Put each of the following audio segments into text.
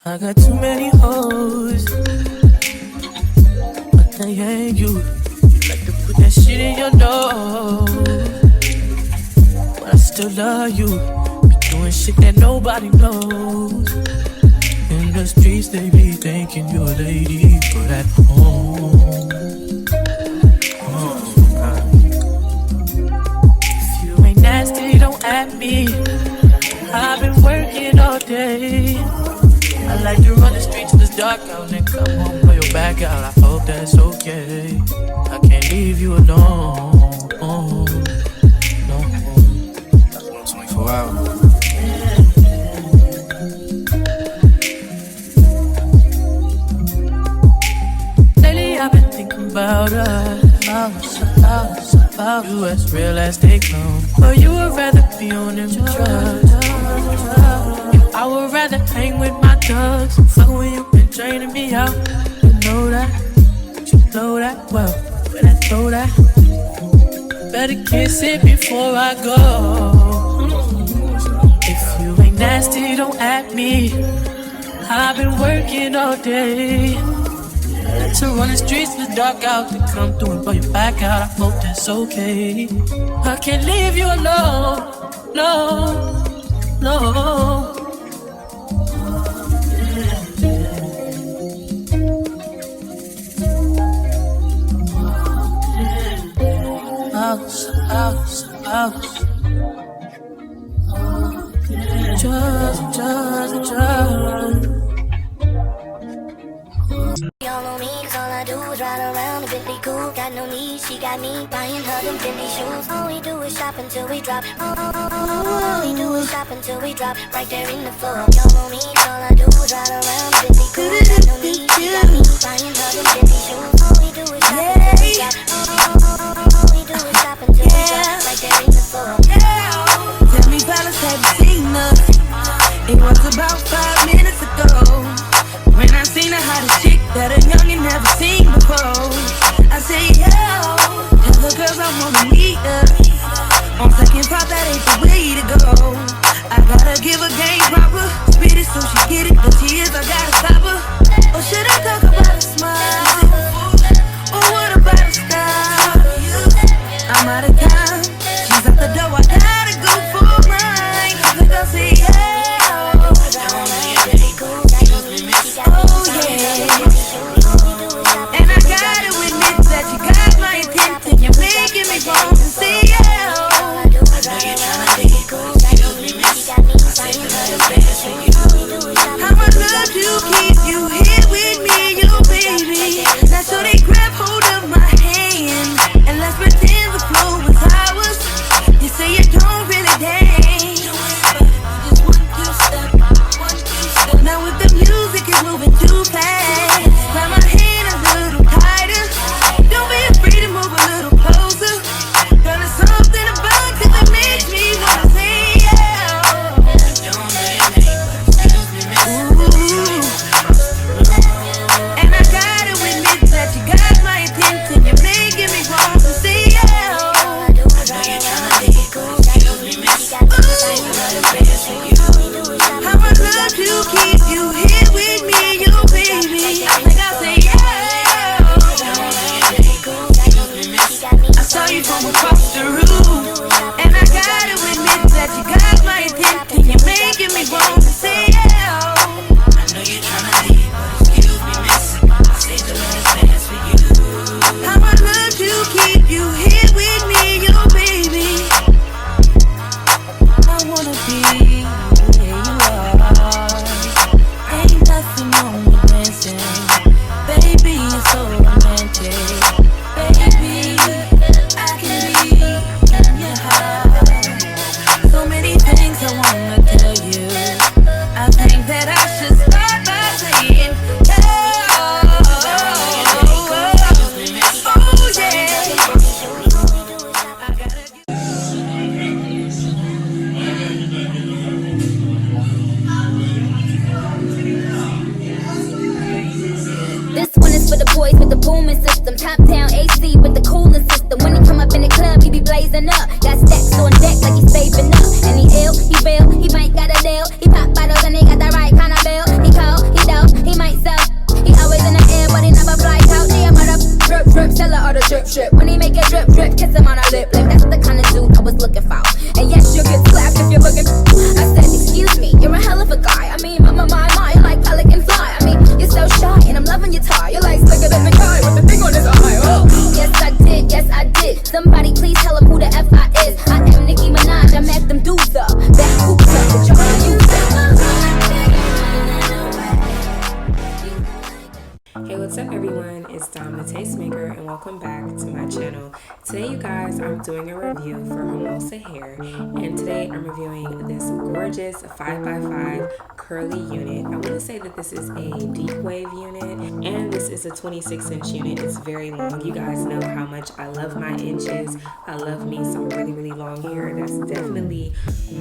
I got too many hoes, but they ain't you. You like to put that shit in your nose, but I still love you. Be doing shit that nobody knows. In the streets they be thinking you're a lady, but at home, if you ain't nasty, don't at me. I've been working all day. I like to run the streets till it's dark out and come home, blow your back out. I hope that's okay. I can't leave you alone. No. 24 hours. Lately I've been thinking about us. About you as real as they come. But you would rather be on them drugs. I would rather hang with my thugs. Fuck when you been draining me out. You know that, you know that well. When I throw that, better kiss it before I go. If you ain't nasty, don't at me. I've been working all day to run the streets in the dark out, to come through and blow your back out. I hope that's okay. I can't leave you alone, no. Just. Y'all on me, cause all I do is ride around and Bentley cool. Got no need, she got me buying her them Fendi shoes. All we do is shop until we drop. All we do is shop until we drop. Right there in the floor. Y'all on me, cause all I do is ride around and Bentley cool. Got no need, she got me buying her them Fendi shoes. All we do is shop until we drop. All we do is shop until we drop. Right there in the floor. Tell me, fellas, have you seen us? It was about 5 minutes ago when I seen the hottest chick that a youngin' never seen before. I say, yo, tell the girls I wanna meet her. On second thought, that ain't the way to go. I gotta give her game proper, spit it so she get it, but she is, I gotta stop her. Or should I talk about a smile? Or what about a style? I'm out of time, she's at the door, I gotta go for mine. Look, I'll say, yeah. blazing up. Got stacks on deck like he's saving up. And he ill, he real, he might got a deal. He pop bottles and they got the right kind of bill. He cold, he guys, I'm doing a review for Hermosa hair, and today I'm reviewing this gorgeous 5x5 curly unit. I want to say that this is a deep wave unit, and this is a 26-inch unit. It's very long. You guys know how much I love my inches. I love me some really long hair. That's definitely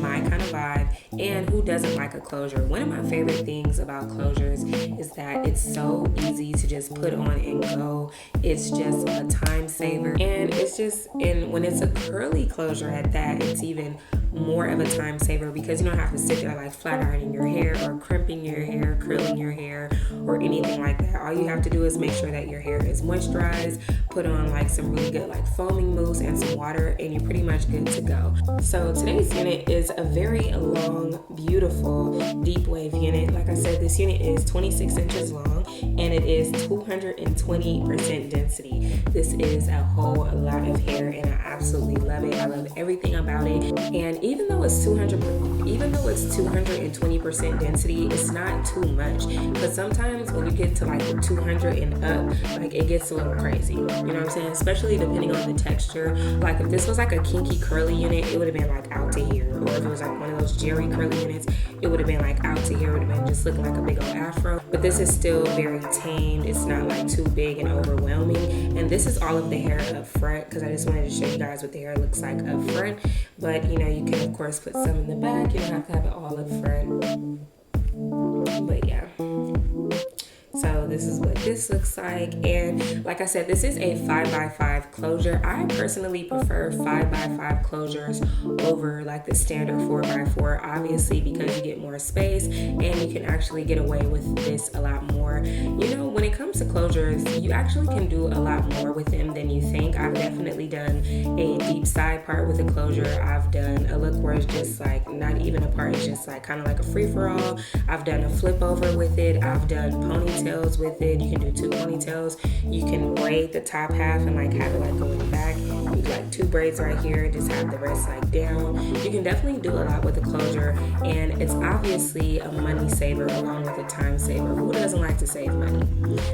my kind of vibe. And who doesn't like a closure? One of my favorite things about closures is that it's so easy to just put on and go. It's just a time saver, and when it's a curly closure at that, it's even more of a time saver because you don't have to sit there like flat ironing your hair or crimping your hair, curling your hair, or anything like that. All you have to do is make sure that your hair is moisturized, put on like some really good like foaming mousse and some water, and you're pretty much good to go. So today's unit is a very long, beautiful deep wave unit. Like I said, this unit is 26 inches long and it is 220% density. This is a whole lot of hair and I absolutely love it. I love everything about it. And even though it's 220% density, it's not too much. But sometimes when you get to like 200 and up, like it gets a little crazy. You know what I'm saying? Especially depending on the texture. Like if this was like a kinky curly unit, it would have been like out to here. Or if it was like one of those Jerry curly units, it would have been like out to here. It would have been just looking like a big old afro. But this is still very tamed. It's not like too big and overwhelming. And this is all of the hair up front because I just wanted to show you guys what the hair looks like up front. But you know, you can of course put some in the back. You don't have to have it all up front. But yeah. So this is what this looks like, and like I said, this is a 5x5 closure. I personally prefer 5x5 closures over like the standard 4x4, obviously because you get more space and you can actually get away with this a lot more. You know, when it comes to closures, you actually can do a lot more with them than you think. I've definitely done a deep side part with a closure. I've done a look where it's just like not even a part, it's just like kind of like a free-for-all. I've done a flip over with it. I've done ponytails with it. You can do 2 ponytails. You can braid the top half and like have it like going back. You do like 2 braids right here, just have the rest like down. You can definitely do a lot with a closure, and it's obviously a money saver along with a time saver. Who doesn't like to save money?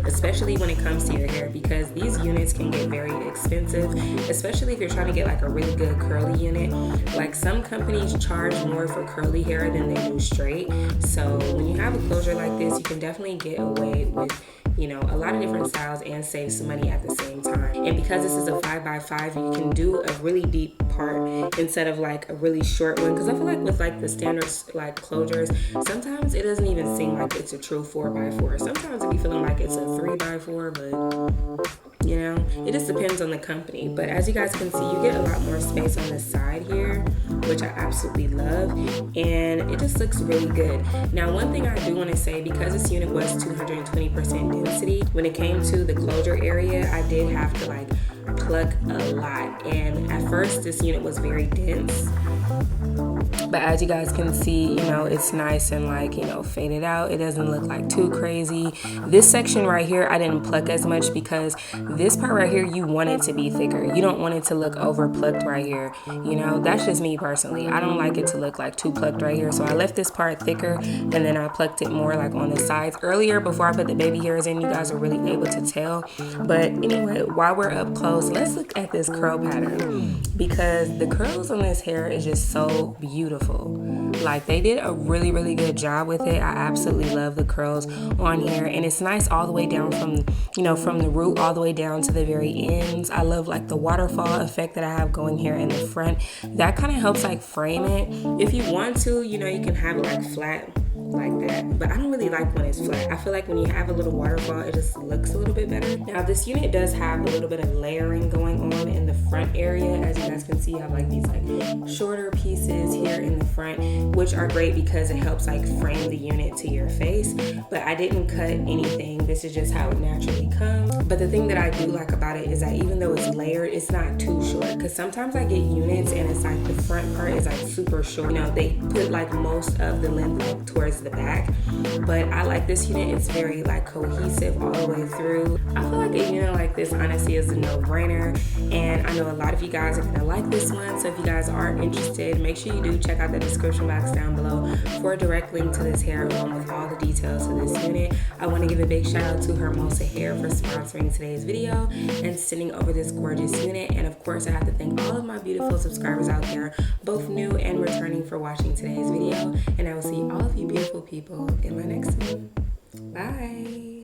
Especially when it comes to your hair, because these units can get very expensive, especially if you're trying to get like a really good curly unit. Like some companies charge more for curly hair than they do straight. So when you have a closure like this, you can definitely get away with, you know, a lot of different styles and save some money at the same time. And because this is a 5x5, you can do a really deep part instead of like a really short one, because I feel like with like the standard like closures, sometimes it doesn't even seem like it's a true 4x4. Sometimes it be feeling like it's a 3x4, but you know, it just depends on the company. But as you guys can see, you get a lot more space on the side here, which I absolutely love, and it just looks really good. Now, one thing I do want to say, because this unit was 220% density, when it came to the closure area, I did have to like pluck a lot, and at first this unit was very dense. But as you guys can see, you know, it's nice and like, you know, faded out. It doesn't look like too crazy. This section right here, I didn't pluck as much because this part right here, you want it to be thicker. You don't want it to look over plucked right here. You know, that's just me personally. I don't like it to look like too plucked right here. So I left this part thicker and then I plucked it more like on the sides. Earlier, before I put the baby hairs in, you guys are really able to tell. But anyway, while we're up close, let's look at this curl pattern, because the curls on this hair is just so beautiful. Like they did a really good job with it. I absolutely love the curls on here, and it's nice all the way down from, you know, from the root all the way down to the very ends. I love like the waterfall effect that I have going here in the front. That kind of helps like frame it. If you want to, you know, you can have it like flat like that, but I don't really like when it's flat. I feel like when you have a little waterfall, it just looks a little bit better. Now this unit does have a little bit of layering going on in the front area. As you guys can see, you have like these like shorter pieces here in the front, which are great because it helps like frame the unit to your face. But I didn't cut anything. This is just how it naturally comes. But the thing that I do like about it is that even though it's layered, it's not too short, because sometimes I get units and it's like the front part is like super short. You know, they put like most of the length like towards as the back. But I like this unit. It's very like cohesive all the way through. I feel like a unit like this honestly is a no-brainer, and I know a lot of you guys are gonna like this one. So if you guys are interested, make sure you do check out the description box down below for a direct link to this hair along with all the details of this unit. I want to give a big shout out to Hermosa Hair for sponsoring today's video and sending over this gorgeous unit. And of course, I have to thank all of my beautiful subscribers out there, both new and returning, for watching today's video. And I will see all of you beautiful people in my next one. Bye.